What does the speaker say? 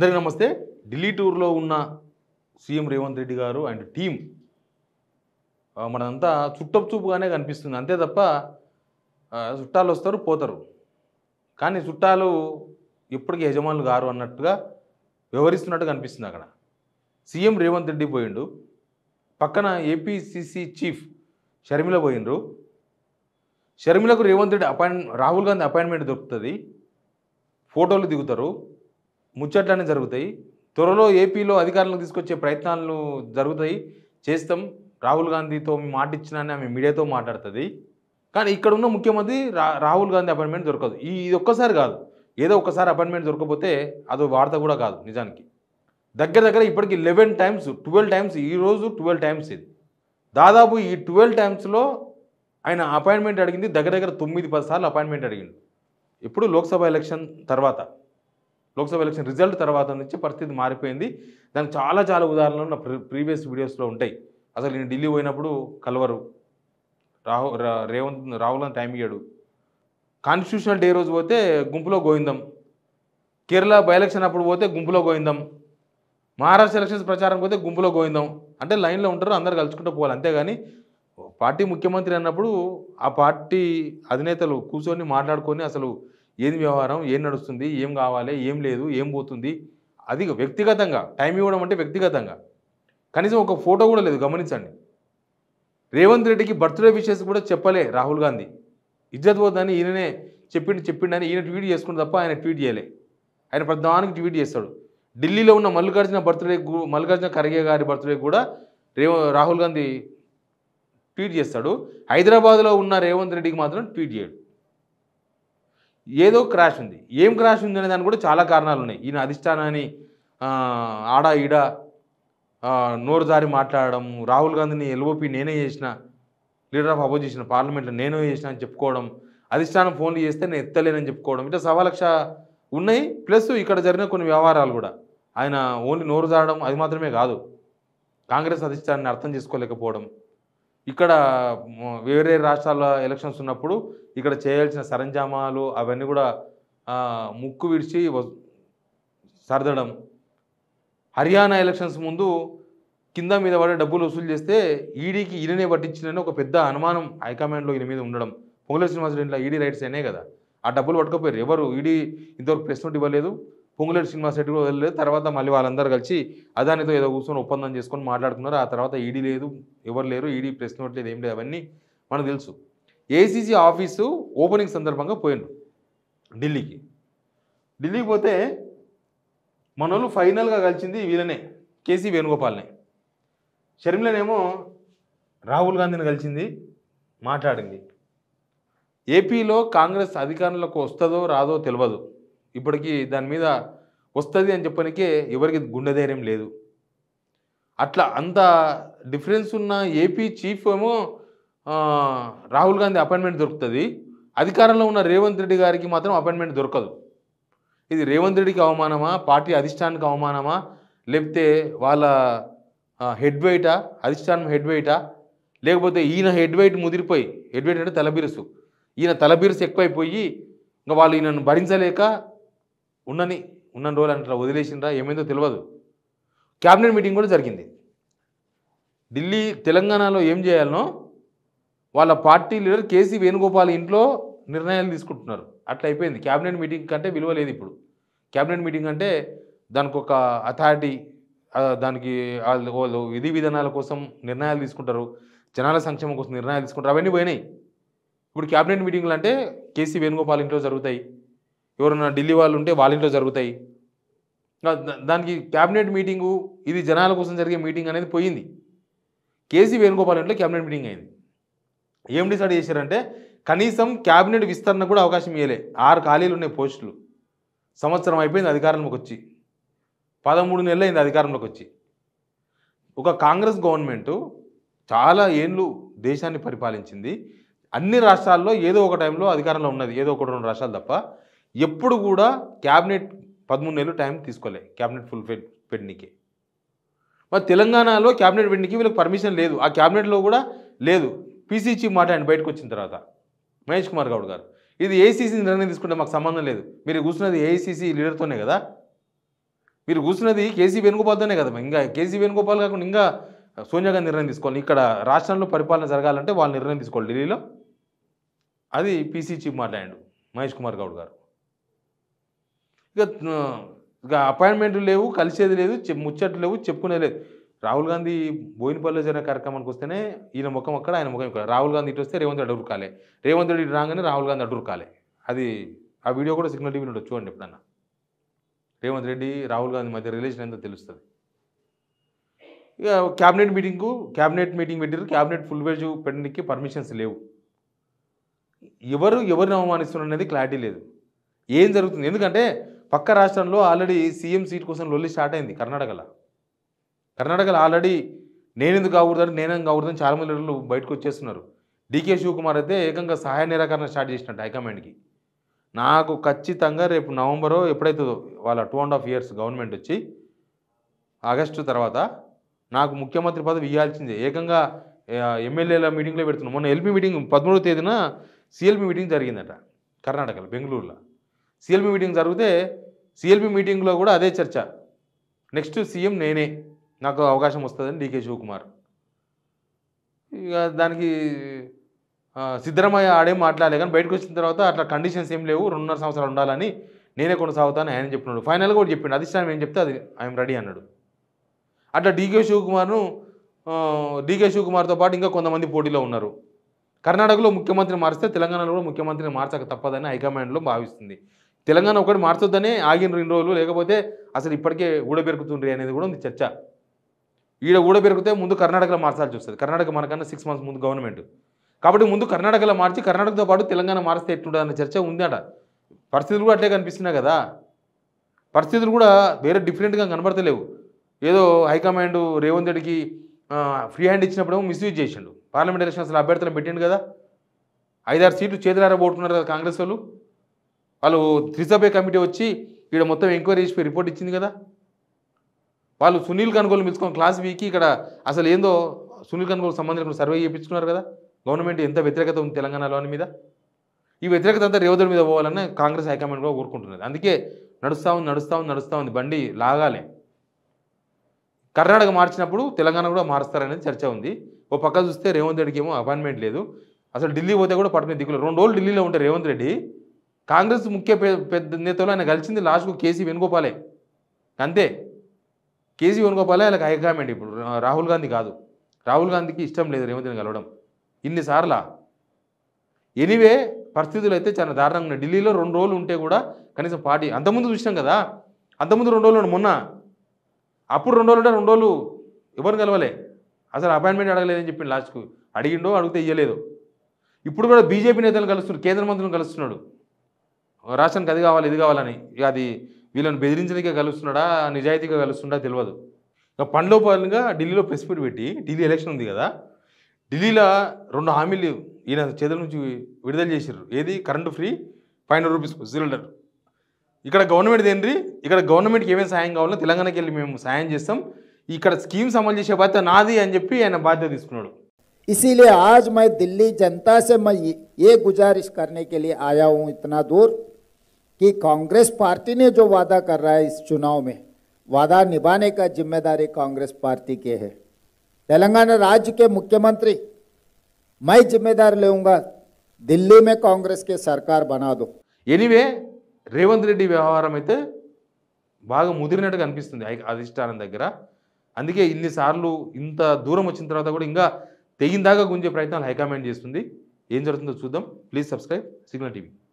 అందరికీ నమస్తే. ఢిల్లీ టూర్లో ఉన్న సీఎం రేవంత్ రెడ్డి గారు అండ్ టీం మనంతా చుట్టపు చూపుగానే కనిపిస్తుంది. అంతే తప్ప చుట్టాలు వస్తారు పోతారు, కానీ చుట్టాలు ఎప్పటికీ యజమానులు గారు అన్నట్టుగా వ్యవహరిస్తున్నట్టు కనిపిస్తుంది. అక్కడ సీఎం రేవంత్ రెడ్డి పోయిండు, పక్కన ఏపీసీసీ చీఫ్ షర్మిల పోయిండ్రు. షర్మిలకు రేవంత్ రెడ్డి రాహుల్ గాంధీ అపాయింట్మెంట్ దొరుకుతుంది, ఫోటోలు దిగుతారు, ముచ్చట్లనే జరుగుతాయి. త్వరలో ఏపీలో అధికారులకు తీసుకొచ్చే ప్రయత్నాలు జరుగుతాయి, చేస్తాం. రాహుల్ గాంధీతో మాట ఇచ్చినాన్ని ఆమె మీడియాతో మాట్లాడుతుంది. కానీ ఇక్కడ ఉన్న ముఖ్యమంత్రి రాహుల్ గాంధీ అపాయింట్మెంట్ దొరకదు. ఇది ఒక్కసారి కాదు, ఏదో ఒక్కసారి అపాయింట్మెంట్ దొరకకపోతే అదో వార్త కూడా కాదు. నిజానికి దగ్గర ఇప్పటికి 11 టైమ్స్ 12 టైమ్స్, ఈరోజు 12 టైమ్స్. ఇది దాదాపు ఈ 12 టైమ్స్లో ఆయన అపాయింట్మెంట్ అడిగింది దగ్గర 9-10 సార్లు అపాయింట్మెంట్ అడిగింది. ఇప్పుడు లోక్సభ ఎలక్షన్ తర్వాత, లోక్సభ ఎలక్షన్ రిజల్ట్ తర్వాత నుంచి పరిస్థితి మారిపోయింది. దానికి చాలా ఉదాహరణలు నా ప్రీవియస్ వీడియోస్లో ఉంటాయి. అసలు నేను ఢిల్లీ పోయినప్పుడు కలవరు, రాహుల్ అని టైం ఇయ్యాడు. కాన్స్టిట్యూషనల్ డే రోజు పోతే గుంపులో గోవిందం, కేరళ బై ఎలక్షన్ అప్పుడు పోతే గుంపులో గోవిందం, మహారాష్ట్ర ఎలక్షన్స్ ప్రచారం పోతే గుంపులో గోవిందం. అంటే లైన్లో ఉంటారు, అందరు కలుసుకుంటూ పోవాలి. అంతేగాని పార్టీ ముఖ్యమంత్రి అన్నప్పుడు ఆ పార్టీ అధినేతలు కూర్చొని మాట్లాడుకొని అసలు ఏం వ్యవహారం, ఏం నడుస్తుంది, ఏం కావాలి, ఏం లేదు, ఏం పోతుంది, అది వ్యక్తిగతంగా టైం ఇవ్వడం అంటే వ్యక్తిగతంగా కనీసం ఒక ఫోటో కూడా లేదు. గమనించండి, రేవంత్ రెడ్డికి బర్త్డే విషెస్ కూడా చెప్పలే రాహుల్ గాంధీ. ఇజ్జత్ పోతుందని ఈయననే చెప్పిండని ఈయన ట్వీట్ చేసుకుని తప్ప ఆయన ట్వీట్ చేయలే. ఆయన ప్రధానికి ట్వీట్ చేస్తాడు. ఢిల్లీలో ఉన్న మల్లికార్జున ఖర్గే గారి బర్త్డే కూడా రాహుల్ గాంధీ ట్వీట్ చేస్తాడు. హైదరాబాద్లో ఉన్న రేవంత్ రెడ్డికి మాత్రం ట్వీట్ చేయడు. ఏదో క్రాష్ ఉంది. ఏం క్రాష్ ఉంది అనే దానికి కూడా చాలా కారణాలు ఉన్నాయి. ఈయన అధిష్టానాన్ని ఆడ ఈడ నోరు జారి మాట్లాడడం, రాహుల్ గాంధీని ఎల్ఓపి నేనే చేసిన, లీడర్ ఆఫ్ అపోజిషన్ పార్లమెంట్లో నేనే చేసిన అని చెప్పుకోవడం, అధిష్టానం ఫోన్లు చేస్తే నేను ఎత్తలేనని చెప్పుకోవడం, ఇట్లా 1,000,000 ఉన్నాయి. ప్లస్ ఇక్కడ జరిగిన కొన్ని వ్యవహారాలు కూడా ఆయన ఓన్లీ నోరు జారడం అది మాత్రమే కాదు, కాంగ్రెస్ అధిష్టానాన్ని అర్థం చేసుకోలేకపోవడం, ఇక్కడ వేరే రాష్ట్రాల ఎలక్షన్స్ ఉన్నప్పుడు ఇక్కడ చేయాల్సిన సరంజామాలు అవన్నీ కూడా ముక్కు విడిచి సర్దడం, హర్యానా ఎలక్షన్స్ ముందు కింద మీద పడే డబ్బులు వసూలు చేస్తే ఈడీకి ఈయననే పట్టించిందని ఒక పెద్ద అనుమానం హైకమాండ్లో ఈయన మీద ఉండడం. పొంగులేటి శ్రీనివాసరెడ్డిలో ఈడీ రైట్స్ అయినాయి కదా, ఆ డబ్బులు పట్టుకపోయారు. ఎవరు ఈడీ ఇంతవరకు ప్రెస్ నోట్ ఇవ్వలేదు, పొంగులేటి శ్రీనివాసరెడ్డి కూడా వదలలేదు. తర్వాత మళ్ళీ వాళ్ళందరూ కలిసి అదానితో ఏదో కూర్చొని ఒప్పందం చేసుకొని మాట్లాడుకున్నారు. ఆ తర్వాత ఈడీ లేదు, ఎవరు లేరు, ఈడీ ప్రెస్ నోట్ లేదు, ఏం లేదు, అవన్నీ మనకు తెలుసు. ఏసీసీ ఆఫీసు ఓపెనింగ్ సందర్భంగా పోయిండు ఢిల్లీకి పోతే మనోళ్ళు ఫైనల్గా కలిసింది వీళ్ళనే, కేసీ వేణుగోపాల్నే. షర్మిలనేమో రాహుల్ గాంధీని కలిసింది, మాట్లాడింది. ఏపీలో కాంగ్రెస్ అధికారంలోకి వస్తుందో రాదో తెలియదు. ఇప్పటికీ దాని మీద వస్తుంది అని చెప్పడానికే ఎవరికి గుండె ధైర్యం లేదు. అట్లా అంత డిఫరెన్స్ ఉన్న ఏపీ చీఫ్ ఏమో రాహుల్ గాంధీ అపాయింట్మెంట్ దొరుకుతుంది, అధికారంలో ఉన్న రేవంత్ రెడ్డి గారికి మాత్రం అపాయింట్మెంట్ దొరకదు. ఇది రేవంత్ రెడ్డికి అవమానమా, పార్టీ అధిష్టానానికి అవమానమా, లేకపోతే వాళ్ళ హెడ్ వెయిటా, అధిష్టానం హెడ్ వెయిటా, లేకపోతే ఈయన హెడ్ వెయిట్ ముదిరిపోయి, హెడ్ వెయిట్ అంటే తలబిరుసు, ఈయన తలబిరుసు ఎక్కువైపోయి ఇంకా వాళ్ళు ఈయనను భరించలేక ఉన్న రోజులు అంటే వదిలేసిండ్రా ఏమైందో తెలియదు. క్యాబినెట్ మీటింగ్ కూడా జరిగింది ఢిల్లీ. తెలంగాణలో ఏం చేయాలనో వాళ్ళ పార్టీ లీడర్ కేసీ వేణుగోపాల్ ఇంట్లో నిర్ణయాలు తీసుకుంటున్నారు. అట్లా అయిపోయింది. క్యాబినెట్ మీటింగ్ కంటే విలువ లేదు ఇప్పుడు. క్యాబినెట్ మీటింగ్ అంటే దానికి ఒక అథారిటీ, దానికి వాళ్ళు విధి విధానాల కోసం నిర్ణయాలు తీసుకుంటారు, జనాల సంక్షేమం కోసం నిర్ణయాలు తీసుకుంటారు, అవన్నీ పోయినాయి. ఇప్పుడు క్యాబినెట్ మీటింగ్లు అంటే కేసీ వేణుగోపాల్ ఇంట్లో జరుగుతాయి, ఎవరైనా ఢిల్లీ వాళ్ళు ఉంటే వాళ్ళ ఇంట్లో జరుగుతాయి. దానికి క్యాబినెట్ మీటింగు ఇది జనాల కోసం జరిగే మీటింగ్ అనేది పోయింది. కేసీ వేణుగోపాల్ ఇంట్లో క్యాబినెట్ మీటింగ్ అయింది. ఏం డిసైడ్ చేశారంటే కనీసం క్యాబినెట్ విస్తరణ కూడా అవకాశం ఇవ్వలే. 6 ఖాళీలు ఉన్నాయి పోస్టులు. సంవత్సరం అయిపోయింది అధికారంలోకి వచ్చి, 13 నెలలు అయింది అధికారంలోకి వచ్చి. ఒక కాంగ్రెస్ గవర్నమెంటు చాలా ఏళ్ళు దేశాన్ని పరిపాలించింది. అన్ని రాష్ట్రాల్లో ఏదో ఒక టైంలో అధికారంలో ఉన్నది, ఏదో 1-2 రాష్ట్రాలు తప్ప. ఎప్పుడు కూడా క్యాబినెట్ 13 నెలలు టైం తీసుకోలే క్యాబినెట్ ఫుల్ పెట్టడానికి. మరి తెలంగాణలో క్యాబినెట్ పెట్టడానికి వీళ్ళకి పర్మిషన్ లేదు, ఆ క్యాబినెట్లో కూడా లేదు. పీసీ చీఫ్ మాట్లాడి బయటకు వచ్చిన తర్వాత మహేష్ కుమార్ గౌడ్ గారు, ఇది ఏఐసీసీ నిర్ణయం తీసుకుంటే మాకు సంబంధం లేదు, మీరు కూర్చున్నది ఏఐసీసీ లీడర్తోనే కదా, మీరు కూర్చున్నది కేసీ వేణుగోపాల్తోనే కదా, ఇంకా కేసీ వేణుగోపాల్ కాకుండా ఇంకా సోనియా గాంధీ నిర్ణయం తీసుకోవాలి. ఇక్కడ రాష్ట్రంలో పరిపాలన జరగాలంటే వాళ్ళు నిర్ణయం తీసుకోవాలి ఢిల్లీలో. అది పీసీ చీఫ్ మాట్లాడాడు మహేష్ కుమార్ గౌడ్ గారు. ఇక ఇక అపాయింట్మెంట్లు లేవు, కలిసేది లేదు, ముచ్చట్లు లేవు, చెప్పుకునేది లేదు. రాహుల్ గాంధీ బోయినపల్లిలో జరిగిన కార్యక్రమానికి వస్తేనే ఈయన ముఖం అక్కడ, ఆయన ముఖం ఇక్కడ. రాహుల్ గాంధీ ఇటు వస్తే రేవంత్ రెడ్డి అడ్డుకాలే, రేవంత్ రెడ్డి ఇటు రాగానే రాహుల్ గాంధీ అడ్డుకాలే. అది ఆ వీడియో కూడా సిగ్నల్ టీవీలో ఉంటుంది, చూడండి ఎప్పుడన్నా. రేవంత్ రెడ్డి రాహుల్ గాంధీ మధ్య రిలేషన్ ఎంతో తెలుస్తుంది. ఇక క్యాబినెట్ మీటింగ్ పెట్టారు. క్యాబినెట్ ఫుల్ వేజ్ పెట్టడానికి పర్మిషన్స్ లేవు. ఎవరిని అవమానిస్తున్నారు అనేది క్లారిటీ లేదు. ఏం జరుగుతుంది? ఎందుకంటే పక్క రాష్ట్రంలో ఆల్రెడీ సీఎం సీట్ కోసం లొల్లి స్టార్ట్ అయింది. కర్ణాటకలో ఆల్రెడీ నేనేం కాకూడదని చాలామంది లీడర్లు బయటకు వచ్చేస్తున్నారు. డీకే శివకుమార్ అయితే ఏకంగా సహాయ నిరాకరణ స్టార్ట్ చేసినట్టు హైకమాండ్కి. నాకు ఖచ్చితంగా రేపు నవంబరో ఎప్పుడైతుందో వాళ్ళ 2.5 years గవర్నమెంట్ వచ్చి ఆగస్టు తర్వాత నాకు ముఖ్యమంత్రి పదవి ఇవ్వాల్సిందే. ఏకంగా ఎమ్మెల్యేల మీటింగ్లో పెడుతున్నాం. మొన్న ఎల్పీ మీటింగ్ 13వ తేదీన సిఎల్పి మీటింగ్ జరిగిందట కర్ణాటకలో, బెంగళూరులో. సిఎల్పి మీటింగ్ జరిగితే సిఎల్పి మీటింగ్లో కూడా అదే చర్చ. నెక్స్ట్ సీఎం నేనే, నాకు అవకాశం వస్తుందని డీకే శివకుమార్. ఇక దానికి సిద్ధరామయ్య ఆడేం మాట్లాడలే, కానీ బయటకు వచ్చిన తర్వాత అట్లా కండిషన్స్ ఏం లేవు, 2.5 సంవత్సరాలు ఉండాలని నేనే కొనసాగుతాను ఆయన చెప్పినాడు. ఫైనల్గా కూడా చెప్పిండు, అధిష్టానం ఏం చెప్తే అది ఐఎమ్ రెడీ అన్నాడు. అట్లా డీకే శివకుమార్తో పాటు ఇంకా కొంతమంది పోటీలో ఉన్నారు. కర్ణాటకలో ముఖ్యమంత్రిని మారిస్తే తెలంగాణలో కూడా ముఖ్యమంత్రిని మార్చక తప్పదని హైకమాండ్లో భావిస్తుంది. తెలంగాణ ఒకటి మార్చొద్దనే ఆగిన 2 రోజులు, లేకపోతే అసలు ఇప్పటికే ఊడబెరుకుతుండ్రి అనేది కూడా ఉంది చర్చ. ఈడ ఊడబెరికితే ముందు కర్ణాటకలో మార్చాల్సి వస్తుంది. కర్ణాటక మనకన్నా 6 months ముందు గవర్నమెంట్ కాబట్టి ముందు కర్ణాటకలో మార్చి కర్ణాటకతో పాటు తెలంగాణ మారిస్తే ఎట్లుంటుంది అన్న చర్చ ఉంది అట. పరిస్థితులు కూడా అట్లే కనిపిస్తున్నాయి కదా, పరిస్థితులు కూడా వేరే డిఫరెంట్గా కనబడతలేవు. ఏదో హైకమాండ్ రేవంత్ రెడ్డికి ఫ్రీ హ్యాండ్ ఇచ్చినప్పుడేమో మిస్యూజ్ చేసిండు. పార్లమెంట్ ఎలక్షన్స్లో అభ్యర్థులను పెట్టిండు కదా, 5-6 సీట్లు చేతులారబోతున్నారు కదా కాంగ్రెస్ వాళ్ళు 3 సభ్య కమిటీ వచ్చి ఇక్కడ మొత్తం ఎంక్వైరీ చేసి రిపోర్ట్ ఇచ్చింది కదా. వాళ్ళు సునీల్ కనుగోలు పిలుచుకొని క్లాస్ వీకి ఇక్కడ అసలు ఏందో సునీల్ కనుగోలు సంబంధించిన సర్వే చేయించుకున్నారు కదా. గవర్నమెంట్ ఎంత వ్యతిరేకత ఉంది తెలంగాణలో అని మీద, ఈ వ్యతిరేకత అంతా రేవంత్ మీద పోవాలని కాంగ్రెస్ హైకమాండ్ కూడా కోరుకుంటున్నది. అందుకే నడుస్తూ ఉంది బండి లాగాలి. కర్ణాటక మార్చినప్పుడు తెలంగాణ కూడా మారుస్తారనేది చర్చ ఉంది. ఓ పక్క చూస్తే రేవంత్ రెడ్డికి ఏమో అపాయింట్మెంట్ లేదు, అసలు ఢిల్లీ పోతే కూడా పట్టుకునే దిక్కులు. 2 రోజులు ఢిల్లీలో ఉంటే రేవంత్ రెడ్డి కాంగ్రెస్ ముఖ్య పెద్ద నేతలు ఆయన కలిసింది లాస్ట్కు కేసీ వేణుగోపాలే, అంతే. కేసీ వేణుగోపాలే ఆయనకు హైకమాండ్. ఇప్పుడు రాహుల్ గాంధీ కాదు. రాహుల్ గాంధీకి ఇష్టం లేదు రేవంత్ రెడ్డిని కలవడం ఇన్నిసార్లు. ఎనీవే పరిస్థితులు అయితే చాలా దారుణంగా ఉన్నాయి. ఢిల్లీలో 2 రోజులు ఉంటే కూడా కనీసం పార్టీ అంతకుముందు చూసినాం కదా, అంతకుముందు 2 రోజులు మొన్న, అప్పుడు 2 రోజులు ఉంటే 2 రోజులు ఎవరు కలవలే, అసలు అపాయింట్మెంట్ అడగలేదని చెప్పి లాస్ట్కు అడిగితే ఇయ్యలేదు. ఇప్పుడు కూడా బీజేపీ నేతలను కలుస్తున్నాడు, కేంద్ర మంత్రులను కలుస్తున్నాడు, రాష్ట్రానికి అది కావాలి ఇది కావాలని. ఇక అది వీళ్ళని బెదిరించడానికే కలుస్తున్నాడా నిజాయితీగా కలుస్తుండా తెలియదు. ఇక పనిలోపాలుగా ఢిల్లీలో ప్రెస్ మీట్ పెట్టి, ఢిల్లీ ఎలక్షన్ ఉంది కదా, ఢిల్లీలో 2 హామీలు ఈయన చేతుల నుంచి విడుదల చేసారు. ఏది? Current free, 500 rupees cylinder. ఇక్కడ గవర్నమెంట్ ఏంటి, ఇక్కడ గవర్నమెంట్కి ఏమేమి సాయం కావాలో తెలంగాణకి వెళ్ళి మేము సాయం చేస్తాం, ఇక్కడ స్కీమ్స్ అమలు చేసే బాధ్యత నాది అని చెప్పి ఆయన బాధ్యత తీసుకున్నాడు. इसीलिए आज मैं दिल्ली जनता से मैं ये गुजारिश करने के लिए आया हूँ इतना दूर कि कांग्रेस पार्टी ने जो वादा कर रहा है इस चुनाव में, वादा निभाने का जिम्मेदारी कांग्रेस पार्टी के है. तेलंगाना राज्य के मुख्यमंत्री मैं जिम्मेदार लेऊंगा, दिल्ली में कांग्रेस के सरकार बना दो. ఎనీవే రేవంత్ రెడ్డి వ్యవహారం అయితే బాగా ముదిరినట్టుగా అనిపిస్తుంది అధిష్టానం దగ్గర. అందుకే ఇన్నిసార్లు ఇంత దూరం వచ్చిన తర్వాత కూడా ఇంకా తెగిందాకా గుంజే ప్రయత్నాలు హైకమాండ్ చేస్తుంది. ఏం జరుగుతుందో చూద్దాం. Please subscribe signal TV.